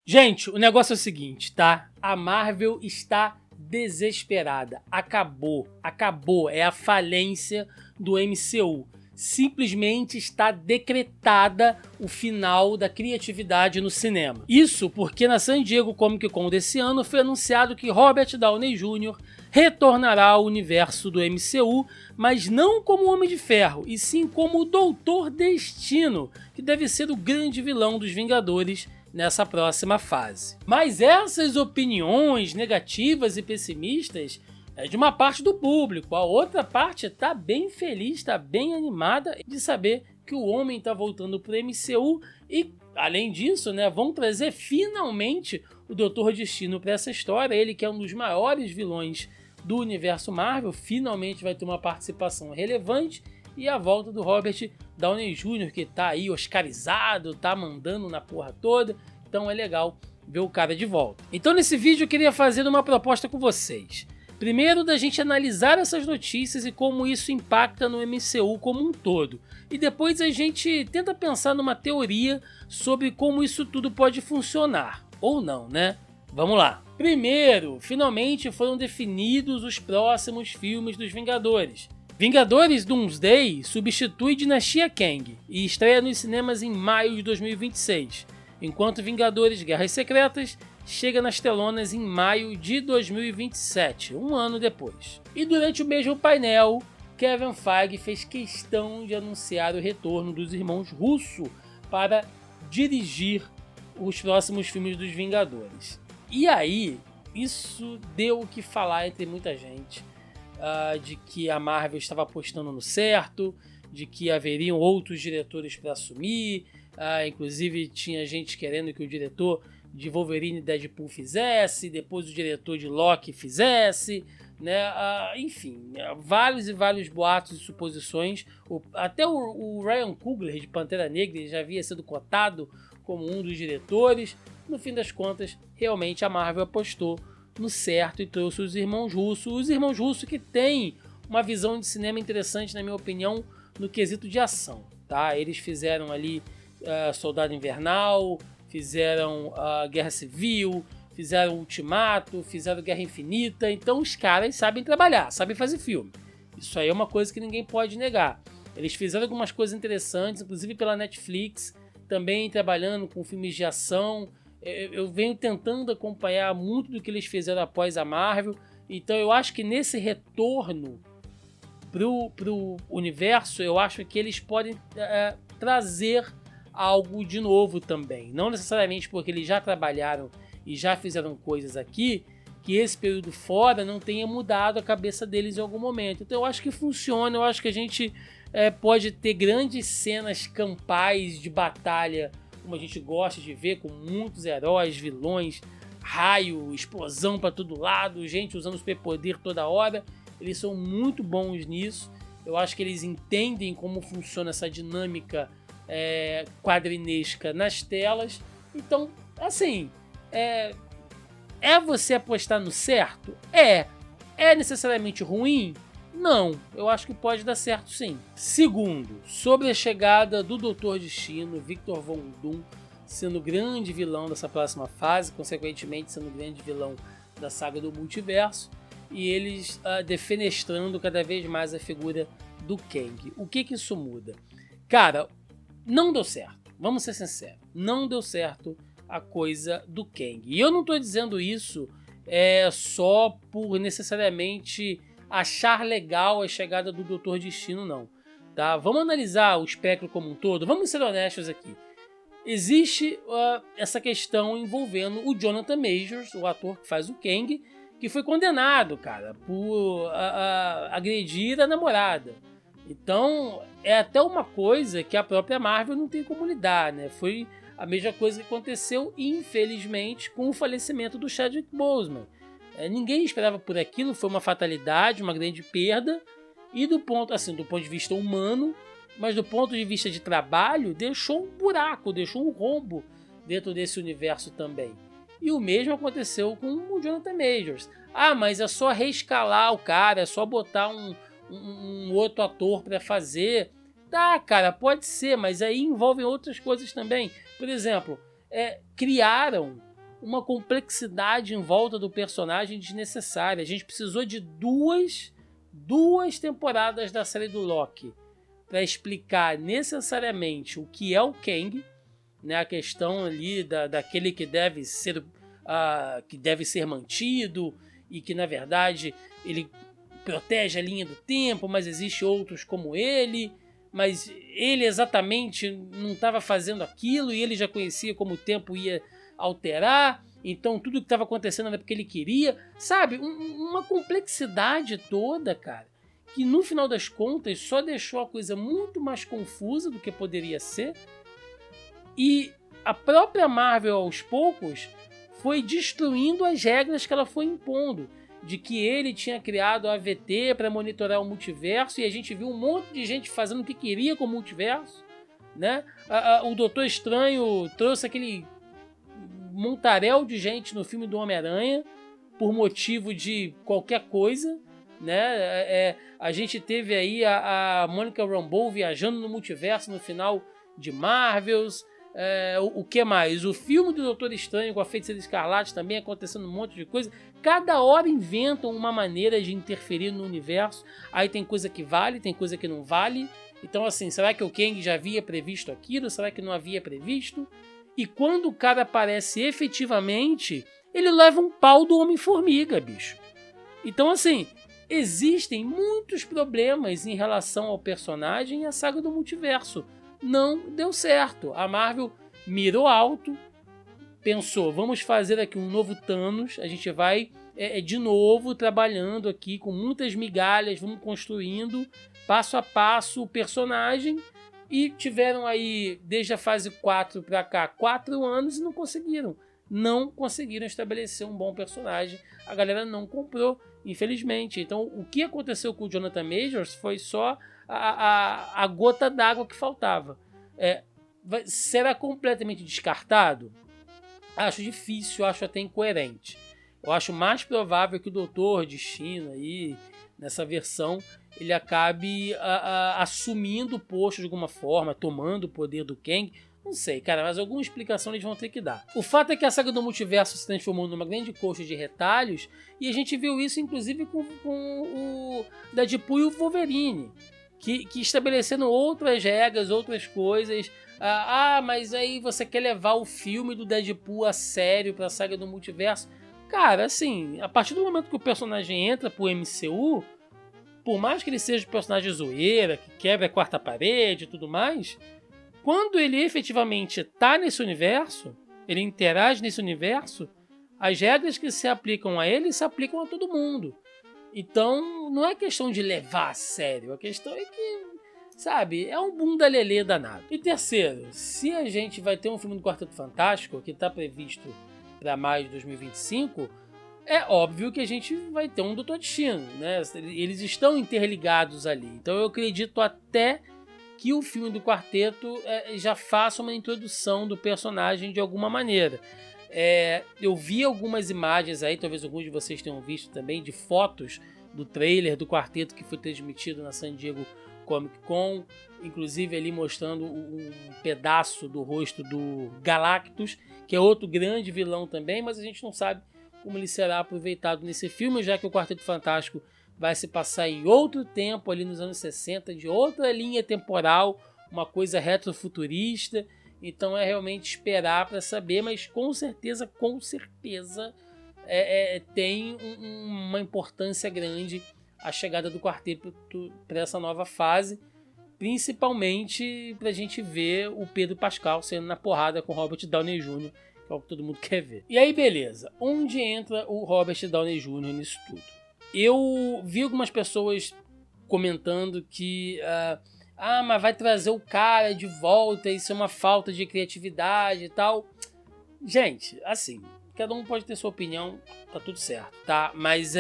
Gente, o negócio é o seguinte, tá? A Marvel está desesperada. Acabou. É a falência do MCU. Simplesmente está decretada o final da criatividade no cinema. Isso porque na San Diego Comic Con desse ano foi anunciado que Robert Downey Jr. retornará ao universo do MCU, mas não como Homem de Ferro, e sim como o Doutor Destino, que deve ser o grande vilão dos Vingadores nessa próxima fase. Mas essas opiniões negativas e pessimistas é de uma parte do público, a outra parte está bem feliz, está bem animada de saber que o homem está voltando para o MCU e, além disso, né, vão trazer finalmente o Doutor Destino para essa história. Ele que é um dos maiores vilões do universo Marvel, finalmente vai ter uma participação relevante, e a volta do Robert Downey Jr., que tá aí oscarizado, tá mandando na porra toda, então é legal ver o cara de volta. Então nesse vídeo eu queria fazer uma proposta com vocês. Primeiro, da gente analisar essas notícias e como isso impacta no MCU como um todo. E depois a gente tenta pensar numa teoria sobre como isso tudo pode funcionar. Ou não, né? Vamos lá. Primeiro, finalmente foram definidos os próximos filmes dos Vingadores. Vingadores Doomsday substitui Dinastia Kang e estreia nos cinemas em maio de 2026, enquanto Vingadores Guerras Secretas chega nas telonas em maio de 2027, um ano depois. E durante o mesmo painel, Kevin Feige fez questão de anunciar o retorno dos irmãos Russo para dirigir os próximos filmes dos Vingadores. E aí, isso deu o que falar entre muita gente, de que a Marvel estava apostando no certo, de que haveriam outros diretores para assumir, inclusive tinha gente querendo que o diretor de Wolverine e Deadpool fizesse, depois o diretor de Loki fizesse, né? Enfim, vários e vários boatos e suposições. Até o Ryan Coogler de Pantera Negra já havia sido cotado como um dos diretores. No fim das contas, realmente a Marvel apostou no certo e trouxe os irmãos Russo que têm uma visão de cinema interessante, na minha opinião, no quesito de ação, tá? Eles fizeram ali Soldado Invernal, fizeram Guerra Civil, fizeram Ultimato, fizeram Guerra Infinita, então os caras sabem trabalhar, sabem fazer filme. Isso aí é uma coisa que ninguém pode negar. Eles fizeram algumas coisas interessantes, inclusive pela Netflix, também trabalhando com filmes de ação. Eu venho tentando acompanhar muito do que eles fizeram após a Marvel, então eu acho que nesse retorno pro universo, eu acho que eles podem trazer algo de novo também. Não necessariamente porque eles já trabalharam e já fizeram coisas aqui, que esse período fora não tenha mudado a cabeça deles em algum momento. Então eu acho que funciona, eu acho que a gente pode ter grandes cenas campais de batalha, como a gente gosta de ver, com muitos heróis, vilões, raio, explosão para todo lado, gente usando superpoder toda hora. Eles são muito bons nisso. Eu acho que eles entendem como funciona essa dinâmica quadrinesca nas telas. Então, assim, é você apostar no certo? É necessariamente ruim? Não, eu acho que pode dar certo sim. Segundo, sobre a chegada do Doutor Destino, Victor Von Doom sendo o grande vilão dessa próxima fase, consequentemente sendo o grande vilão da saga do multiverso, e eles defenestrando cada vez mais a figura do Kang. O que isso muda? Cara, não deu certo, vamos ser sinceros, não deu certo a coisa do Kang. E eu não estou dizendo isso só por necessariamente achar legal a chegada do Doutor Destino, não. Tá? Vamos analisar o espectro como um todo, vamos ser honestos aqui. Existe essa questão envolvendo o Jonathan Majors, o ator que faz o Kang, que foi condenado, cara, por agredir a namorada. Então, é até uma coisa que a própria Marvel não tem como lidar, né? Foi a mesma coisa que aconteceu, infelizmente, com o falecimento do Chadwick Boseman. Ninguém esperava por aquilo, foi uma fatalidade, uma grande perda, e do ponto de vista humano, mas do ponto de vista de trabalho, deixou um buraco, deixou um rombo dentro desse universo também. E o mesmo aconteceu com o Jonathan Majors. Mas é só reescalar o cara, é só botar um outro ator para fazer. Tá, cara, pode ser, mas aí envolvem outras coisas também. Por exemplo, criaram uma complexidade em volta do personagem desnecessária. A gente precisou de duas temporadas da série do Loki para explicar necessariamente o que é o Kang, né, a questão ali daquele que deve ser mantido e que, na verdade, ele protege a linha do tempo, mas existe outros como ele, mas ele exatamente não estava fazendo aquilo e ele já conhecia como o tempo ia alterar, então tudo que estava acontecendo era porque ele queria, sabe? Uma complexidade toda, cara, que no final das contas só deixou a coisa muito mais confusa do que poderia ser. E a própria Marvel, aos poucos, foi destruindo as regras que ela foi impondo, de que ele tinha criado a AVT para monitorar o multiverso, e a gente viu um monte de gente fazendo o que queria com o multiverso, né? O Doutor Estranho trouxe aquele montaréu de gente no filme do Homem-Aranha por motivo de qualquer coisa, né? A gente teve aí a Monica Rambeau viajando no multiverso no final de Marvels. O que mais? O filme do Doutor Estranho com a Feiticeira Escarlate também acontecendo um monte de coisa. Cada hora inventam uma maneira de interferir no universo. Aí tem coisa que vale, tem coisa que não vale. Então, assim, será que o Kang já havia previsto aquilo? Será que não havia previsto? E quando o cara aparece efetivamente, ele leva um pau do Homem-Formiga, bicho. Então, assim, existem muitos problemas em relação ao personagem e à saga do multiverso. Não deu certo. A Marvel mirou alto, pensou, vamos fazer aqui um novo Thanos, a gente vai de novo trabalhando aqui com muitas migalhas, vamos construindo passo a passo o personagem, e tiveram aí, desde a fase 4 para cá, 4 anos e não conseguiram estabelecer um bom personagem. A galera não comprou, infelizmente. Então, o que aconteceu com o Jonathan Majors foi só a gota d'água que faltava. Será completamente descartado? Acho difícil, acho até incoerente. Eu acho mais provável que o Doutor Destino aí, nessa versão, ele acabe assumindo o posto de alguma forma, tomando o poder do Kang. Não sei, cara, mas alguma explicação eles vão ter que dar. O fato é que a saga do multiverso se transformou numa grande coxa de retalhos, e a gente viu isso inclusive com o Deadpool e o Wolverine, que estabeleceram outras regras, outras coisas. Mas aí você quer levar o filme do Deadpool a sério pra saga do multiverso? Cara, assim, a partir do momento que o personagem entra pro MCU, por mais que ele seja um personagem zoeira, que quebra a quarta parede e tudo mais, quando ele efetivamente tá nesse universo, ele interage nesse universo, as regras que se aplicam a ele se aplicam a todo mundo. Então, não é questão de levar a sério, a questão é que, sabe, é um bunda lelê danado. E terceiro, se a gente vai ter um filme do Quarteto Fantástico, que está previsto para maio de 2025, é óbvio que a gente vai ter um Doutor Destino, né? Eles estão interligados ali. Então eu acredito até que o filme do Quarteto já faça uma introdução do personagem de alguma maneira. Eu vi algumas imagens aí, talvez alguns de vocês tenham visto também, de fotos do trailer do Quarteto que foi transmitido na San Diego Comic Con, inclusive ali mostrando um pedaço do rosto do Galactus, que é outro grande vilão também, mas a gente não sabe como ele será aproveitado nesse filme, já que o Quarteto Fantástico vai se passar em outro tempo, ali nos anos 60, de outra linha temporal, uma coisa retrofuturista. Então é realmente esperar para saber, mas com certeza tem uma importância grande a chegada do Quarteto para essa nova fase, principalmente para a gente ver o Pedro Pascal saindo na porrada com Robert Downey Jr., que é o que todo mundo quer ver. E aí, beleza. Onde entra o Robert Downey Jr. nisso tudo? Eu vi algumas pessoas comentando que mas vai trazer o cara de volta, isso é uma falta de criatividade e tal. Gente, assim, cada um pode ter sua opinião, tá tudo certo, tá? Mas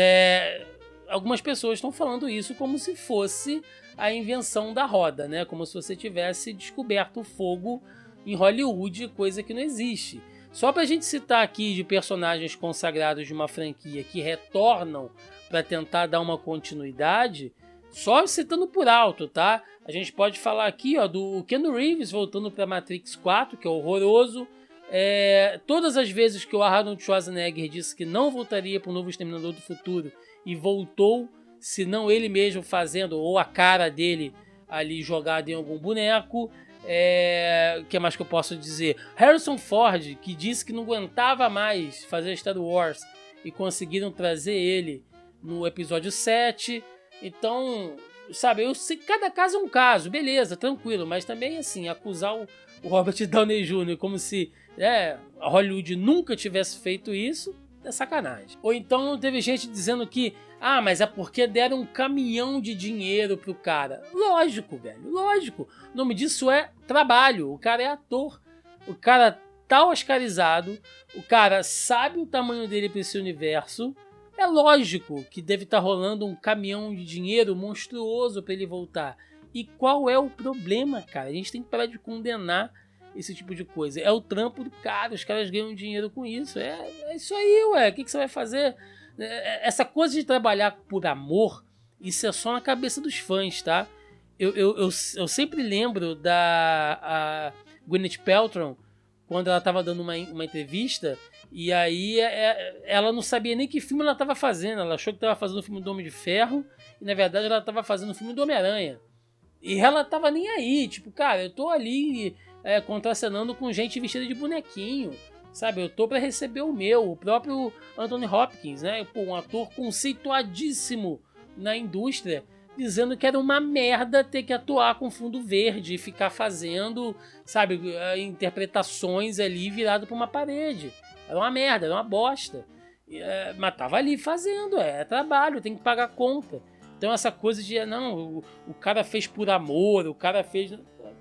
algumas pessoas estão falando isso como se fosse a invenção da roda, né? Como se você tivesse descoberto o fogo em Hollywood, coisa que não existe. Só pra gente citar aqui de personagens consagrados de uma franquia que retornam para tentar dar uma continuidade, só citando por alto, tá? A gente pode falar aqui, ó, do Keanu Reeves voltando para Matrix 4, que é horroroso. Todas as vezes que o Arnold Schwarzenegger disse que não voltaria para o novo Exterminador do Futuro e voltou, se não ele mesmo fazendo, ou a cara dele ali jogada em algum boneco. O que mais que eu posso dizer? Harrison Ford, que disse que não aguentava mais fazer Star Wars e conseguiram trazer ele no episódio 7. Então, sabe, eu sei, cada caso é um caso, beleza, tranquilo, mas também assim, acusar o Robert Downey Jr. como se a Hollywood nunca tivesse feito isso, é sacanagem. Ou então teve gente dizendo que mas é porque deram um caminhão de dinheiro pro cara. Lógico, velho, lógico. O nome disso é trabalho. O cara é ator. O cara tá oscarizado. O cara sabe o tamanho dele pra esse universo. É lógico que deve estar rolando um caminhão de dinheiro monstruoso pra ele voltar. E qual é o problema, cara? A gente tem que parar de condenar esse tipo de coisa. É o trampo do cara. Os caras ganham dinheiro com isso. É isso aí, ué. O que você vai fazer? Essa coisa de trabalhar por amor, isso é só na cabeça dos fãs, tá? Eu sempre lembro da Gwyneth Paltrow, quando ela estava dando uma entrevista, e aí ela não sabia nem que filme ela estava fazendo. Ela achou que estava fazendo o filme do Homem de Ferro, e na verdade ela estava fazendo o filme do Homem-Aranha. E ela tava nem aí, tipo, cara, eu tô ali contracenando com gente vestida de bonequinho. Sabe, eu tô pra receber o meu. O próprio Anthony Hopkins, né? Pô, um ator conceituadíssimo na indústria, dizendo que era uma merda ter que atuar com fundo verde e ficar fazendo, sabe, interpretações ali virado pra uma parede. Era uma merda, era uma bosta. Mas tava ali fazendo, é trabalho, tem que pagar conta. Então essa coisa de, não, o cara fez por amor, o cara fez...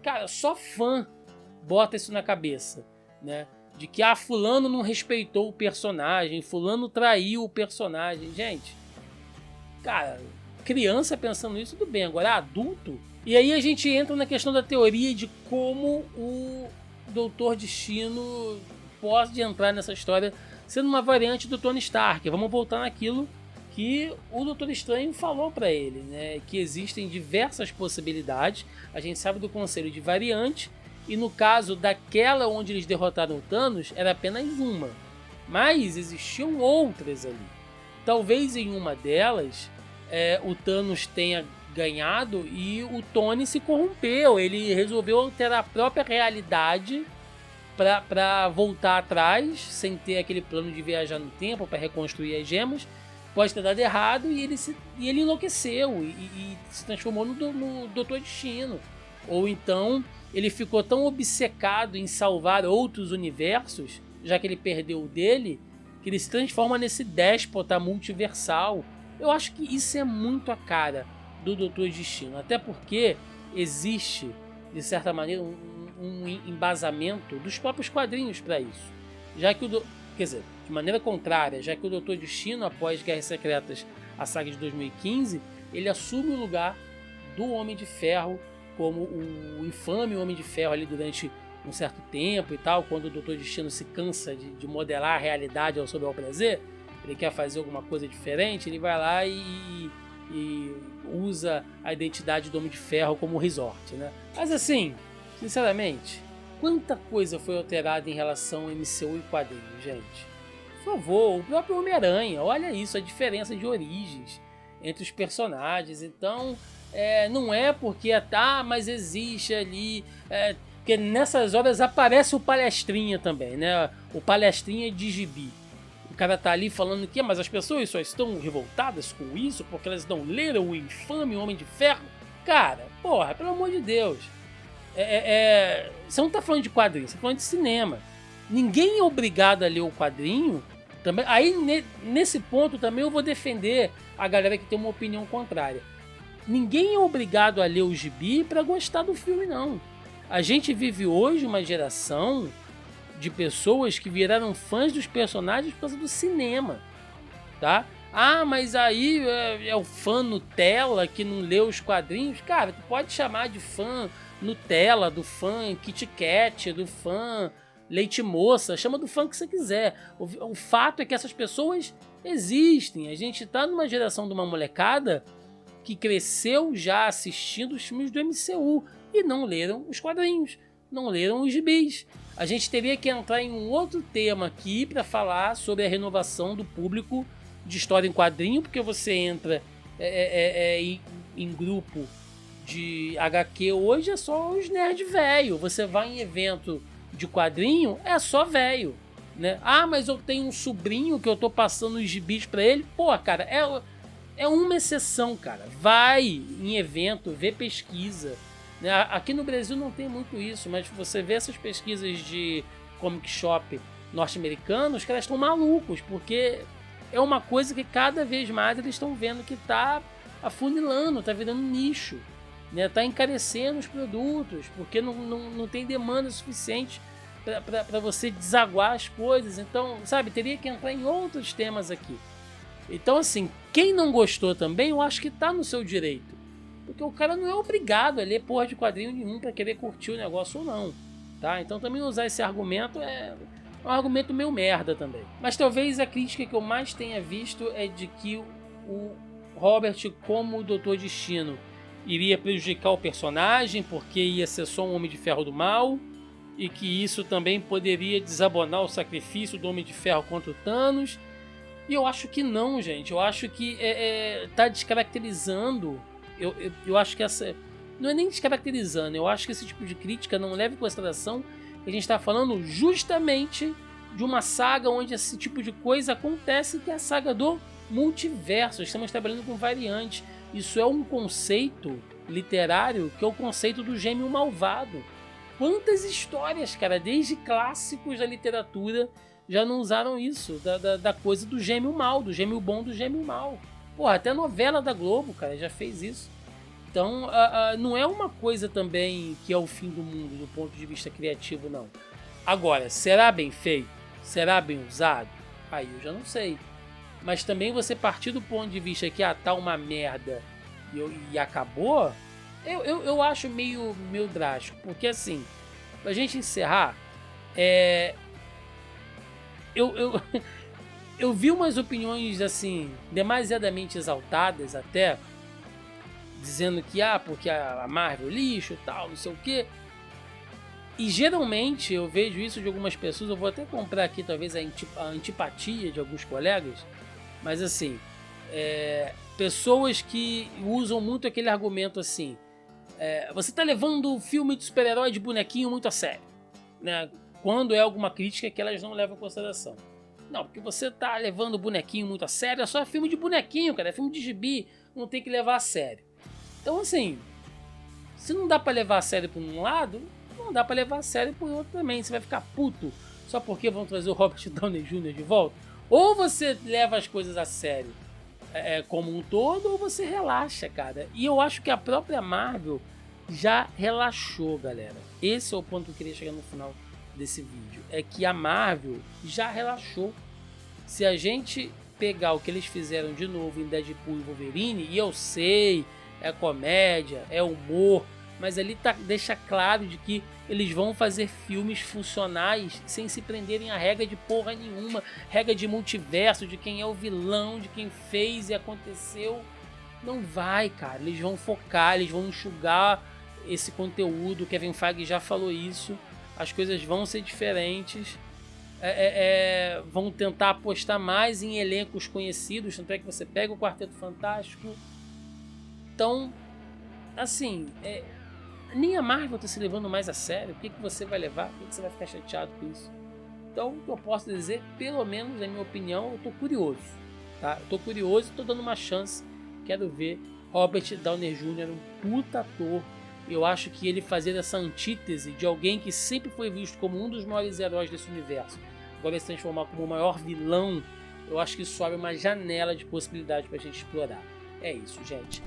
Cara, só fã bota isso na cabeça, né? De que, fulano não respeitou o personagem, fulano traiu o personagem. Gente, cara, criança pensando isso, tudo bem. Agora, adulto... E aí a gente entra na questão da teoria de como o Doutor Destino pode entrar nessa história sendo uma variante do Tony Stark. Vamos voltar naquilo que o Doutor Estranho falou para ele, né? Que existem diversas possibilidades. A gente sabe do conceito de variante, e no caso daquela onde eles derrotaram o Thanos, era apenas uma. Mas existiam outras ali. Talvez em uma delas o Thanos tenha ganhado e o Tony se corrompeu. Ele resolveu alterar a própria realidade para voltar atrás, sem ter aquele plano de viajar no tempo para reconstruir as gemas. Pode ter dado errado e ele enlouqueceu e se transformou no Doutor Destino. Ou então ele ficou tão obcecado em salvar outros universos, já que ele perdeu o dele, que ele se transforma nesse déspota multiversal. Eu acho que isso é muito a cara do Doutor Destino, até porque existe, de certa maneira, um embasamento dos próprios quadrinhos para isso. Já que quer dizer, de maneira contrária, já que o Doutor Destino, após Guerras Secretas, a saga de 2015, ele assume o lugar do Homem de Ferro como o infame Homem de Ferro ali durante um certo tempo e tal, quando o Doutor Destino se cansa de modelar a realidade ao seu bel prazer, ele quer fazer alguma coisa diferente, ele vai lá e usa a identidade do Homem de Ferro como resort, né? Mas assim, sinceramente, quanta coisa foi alterada em relação ao MCU e quadrinhos, gente? Por favor, o próprio Homem-Aranha, olha isso, a diferença de origens entre os personagens. Então, não é porque mas existe ali... porque nessas horas aparece o Palestrinha também, né? O Palestrinha de gibi. O cara tá ali falando que mas as pessoas só estão revoltadas com isso porque elas não leram o infame Homem de Ferro. Cara, porra, pelo amor de Deus. Você não tá falando de quadrinho, você tá falando de cinema. Ninguém é obrigado a ler o quadrinho. Também, aí, nesse ponto também eu vou defender a galera que tem uma opinião contrária. Ninguém é obrigado a ler o gibi para gostar do filme, não. A gente vive hoje uma geração de pessoas que viraram fãs dos personagens por causa do cinema, tá? Mas aí é o fã Nutella que não leu os quadrinhos. Cara, tu pode chamar de fã Nutella, do fã Kit Kat, do fã Leite Moça, chama do fã que você quiser. O fato é que essas pessoas existem. A gente tá numa geração de uma molecada que cresceu já assistindo os filmes do MCU e não leram os quadrinhos. não leram os gibis. A gente teria que entrar em um outro tema aqui para falar sobre a renovação do público de história em quadrinho, porque você entra em grupo de HQ hoje, é só os nerd velho. Você vai em evento de quadrinho, é só velho, né? Ah, mas eu tenho um sobrinho que eu tô passando os gibis para ele. Pô, cara, é uma exceção, cara. Vai em evento, vê pesquisa. Aqui no Brasil não tem muito isso, mas você vê essas pesquisas de comic shop norte-americanos, os caras estão malucos, porque é uma coisa que cada vez mais eles estão vendo que tá afunilando, tá virando nicho, né? Tá encarecendo os produtos, porque não tem demanda suficiente para você desaguar as coisas. Então, sabe, teria que entrar em outros temas aqui. Então, assim, quem não gostou também, eu acho que tá no seu direito. Porque o cara não é obrigado a ler porra de quadrinho nenhum pra querer curtir o negócio ou não, tá? Então também usar esse argumento é um argumento meio merda também. Mas talvez a crítica que eu mais tenha visto é de que o Robert, como o Doutor Destino, iria prejudicar o personagem porque ia ser só um Homem de Ferro do mal, e que isso também poderia desabonar o sacrifício do Homem de Ferro contra o Thanos. E eu acho que não, gente. Eu acho que tá descaracterizando. Eu acho que essa... Não é nem descaracterizando. Eu acho que esse tipo de crítica não leva em consideração que a gente está falando justamente de uma saga onde esse tipo de coisa acontece, que é a saga do multiverso. Estamos trabalhando com variantes. Isso é um conceito literário que é o conceito do gêmeo malvado. Quantas histórias, cara, desde clássicos da literatura já não usaram isso, da coisa do gêmeo mal, do gêmeo bom, do gêmeo mal. Porra, até a novela da Globo, cara, já fez isso. Então, não é uma coisa também que é o fim do mundo do ponto de vista criativo, não. Agora, será bem feito? Será bem usado? Aí eu já não sei. Mas também você partir do ponto de vista que tá uma merda e acabou, eu acho meio drástico. Porque assim, pra gente encerrar, eu vi umas opiniões assim, demasiadamente exaltadas até, dizendo que porque a Marvel lixo e tal, não sei o que. E geralmente eu vejo isso de algumas pessoas. Eu vou até comprar aqui talvez a antipatia de alguns colegas, mas assim, pessoas que usam muito aquele argumento assim, você tá levando o filme de super-herói de bonequinho muito a sério, né? Quando é alguma crítica que elas não levam em consideração. Não, porque você tá levando o bonequinho muito a sério, é só filme de bonequinho, cara, é filme de gibi, não tem que levar a sério. Então assim, se não dá pra levar a sério por um lado, não dá pra levar a sério por outro também. Você vai ficar puto só porque vão trazer o Robert Downey Jr. de volta? Ou você leva as coisas a sério como um todo, ou você relaxa, cara. E eu acho que a própria Marvel já relaxou, galera. Esse é o ponto que eu queria chegar no final desse vídeo. É que a Marvel já relaxou. Se a gente pegar o que eles fizeram de novo em Deadpool e Wolverine, e eu sei, é comédia, é humor, mas ali deixa claro de que eles vão fazer filmes funcionais sem se prenderem a regra de porra nenhuma, regra de multiverso, de quem é o vilão, de quem fez e aconteceu. Não vai, cara. Eles vão focar, eles vão enxugar esse conteúdo. O Kevin Feige já falou isso. As coisas vão ser diferentes. Vão tentar apostar mais em elencos conhecidos. Tanto é que você pega o Quarteto Fantástico. Então, assim, nem a Marvel tá se levando mais a sério. Por que você vai levar? Por que você vai ficar chateado com isso? Então, o que eu posso dizer, pelo menos na minha opinião, eu tô curioso, tá? Eu tô curioso e tô dando uma chance. Quero ver Robert Downey Jr., um puta ator. Eu acho que ele fazer essa antítese de alguém que sempre foi visto como um dos maiores heróis desse universo, agora se transformar como o maior vilão, eu acho que isso abre uma janela de possibilidade pra gente explorar. É isso, gente.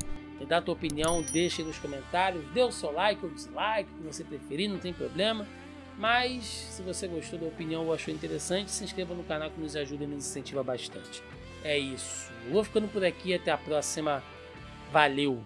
Dá a tua opinião, deixa aí nos comentários, dê o seu like ou dislike, o que você preferir, não tem problema. Mas se você gostou da opinião ou achou interessante, se inscreva no canal que nos ajuda e nos incentiva bastante. É isso. Eu vou ficando por aqui, até a próxima. Valeu!